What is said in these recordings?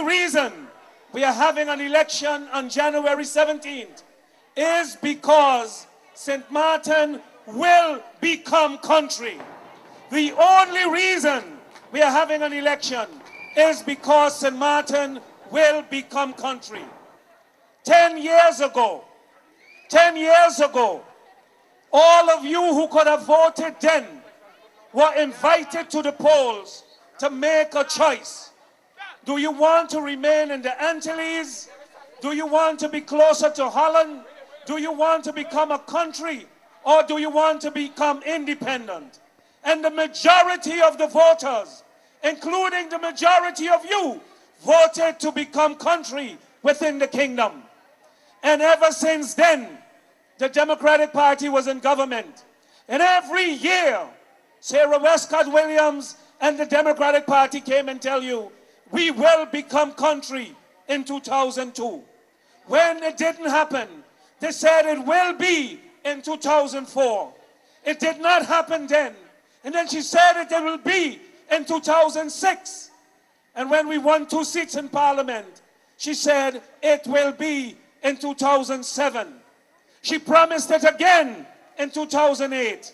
reason we are having an election on January 17th is because St. Martin will become country. The only reason we are having an election is because St. Martin will become country. 10 years ago, all of you who could have voted then were invited to the polls to make a choice. Do you want to remain in the Antilles? Do you want to be closer to Holland? Do you want to become a country? Or do you want to become independent? And the majority of the voters, including the majority of you, voted to become country within the kingdom. And ever since then, the Democratic Party was in government. And every year, Sarah Westcott Williams and the Democratic Party came and tell you, we will become country in 2002. When it didn't happen, they said it will be in 2004. It did not happen then. And then she said it will be in 2006. And when we won 2 seats in Parliament, she said it will be in 2007. She promised it again in 2008.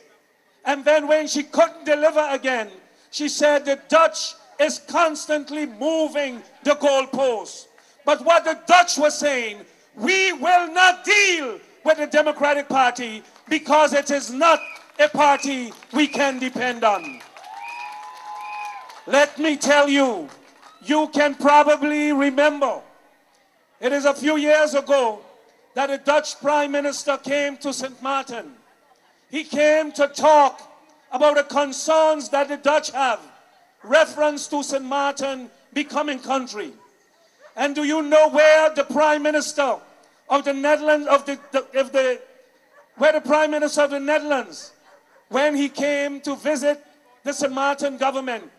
And then when she couldn't deliver again, she said the Dutch is constantly moving the goalposts. But what the Dutch were saying, we will not deal with the Democratic Party because it is not a party we can depend on. Let me tell you, you can probably remember, it is a few years ago that a Dutch Prime Minister came to St. Martin. He came to talk about the concerns that the Dutch have, reference to St. Martin becoming country. And do you know where the Prime Minister of the Netherlands, where the Prime Minister of the Netherlands, when he came to visit the St. Martin government,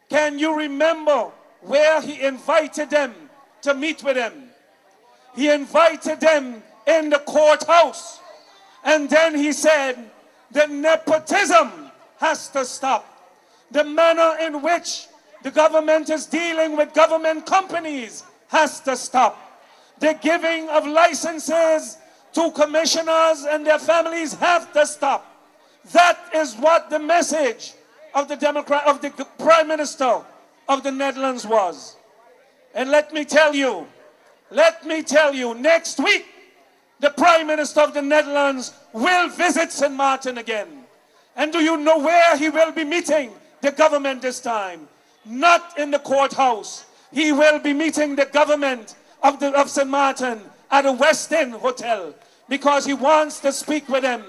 can you remember where he invited them to meet with him? He invited them in the courthouse. And then he said, the nepotism has to stop. The manner in which the government is dealing with government companies has to stop. The giving of licenses to commissioners and their families have to stop. That is what the message of the Prime Minister of the Netherlands was. And let me tell you, next week, the Prime Minister of the Netherlands will visit St. Martin again. And do you know where he will be meeting the government this time? Not in the courthouse. He will be meeting the government of St. Martin at a West End hotel, because he wants to speak with them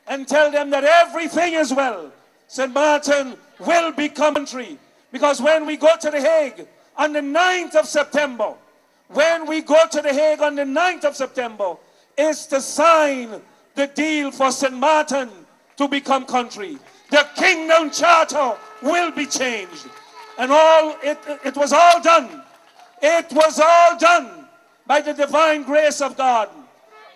and tell them that everything is well. St. Martin will become country. Because when we go to The Hague on the 9th of September, is to sign the deal for St. Martin to become country. The Kingdom Charter will be changed. And it was all done. It was all done by the divine grace of God,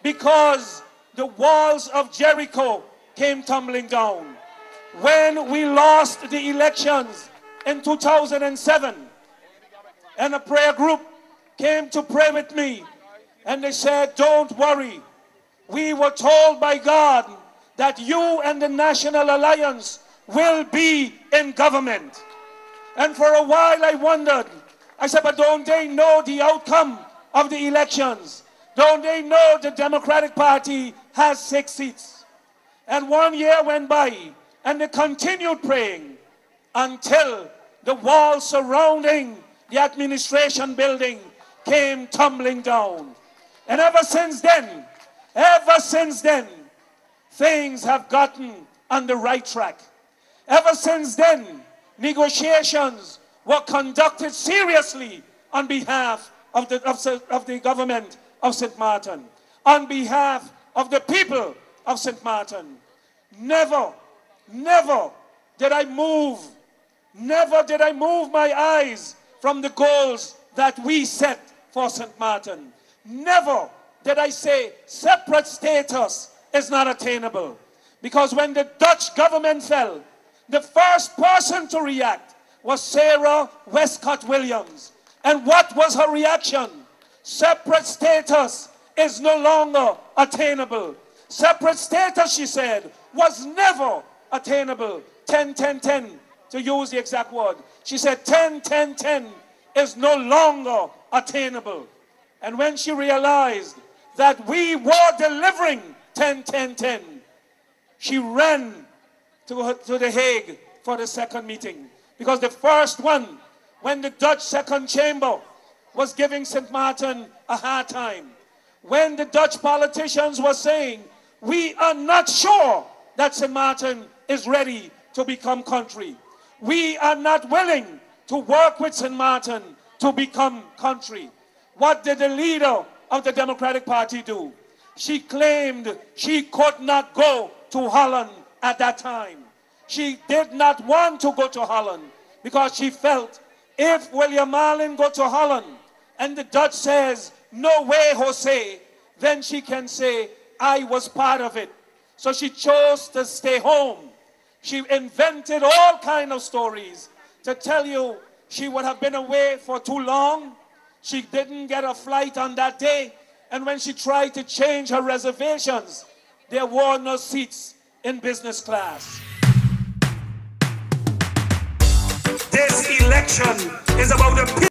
because the walls of Jericho came tumbling down. When we lost the elections in 2007, and a prayer group came to pray with me, and they said, don't worry. We were told by God that you and the National Alliance will be in government. And for a while I wondered. I said, but don't they know the outcome of the elections? Don't they know the Democratic Party has 6 seats? And 1 year went by, and they continued praying until the wall surrounding the administration building came tumbling down. And ever since then, things have gotten on the right track. Ever since then, negotiations were conducted seriously on behalf of the government of St. Martin, on behalf of the people of St. Martin. Never did I move my eyes from the goals that we set for St. Martin. Never did I say separate status is not attainable. Because when the Dutch government fell, the first person to react was Sarah Westcott Williams. And what was her reaction? Separate status is no longer attainable. Separate status, she said, was never attainable. 10-10-10, to use the exact word. She said 10-10-10 is no longer attainable. And when she realized that we were delivering 10-10-10, she ran to The Hague for the second meeting. Because the first one, when the Dutch Second Chamber was giving St. Martin a hard time, when the Dutch politicians were saying, we are not sure that St. Martin is ready to become country. We are not willing to work with St. Martin to become country. What did the leader of the Democratic Party do? She claimed she could not go to Holland at that time. She did not want to go to Holland because she felt if William Marlin go to Holland and the Dutch says, no way, Jose, then she can say, I was part of it. So she chose to stay home. She invented all kinds of stories to tell you she would have been away for too long. She didn't get a flight on that day. And when she tried to change her reservations, there were no seats in business class. This election is about the people.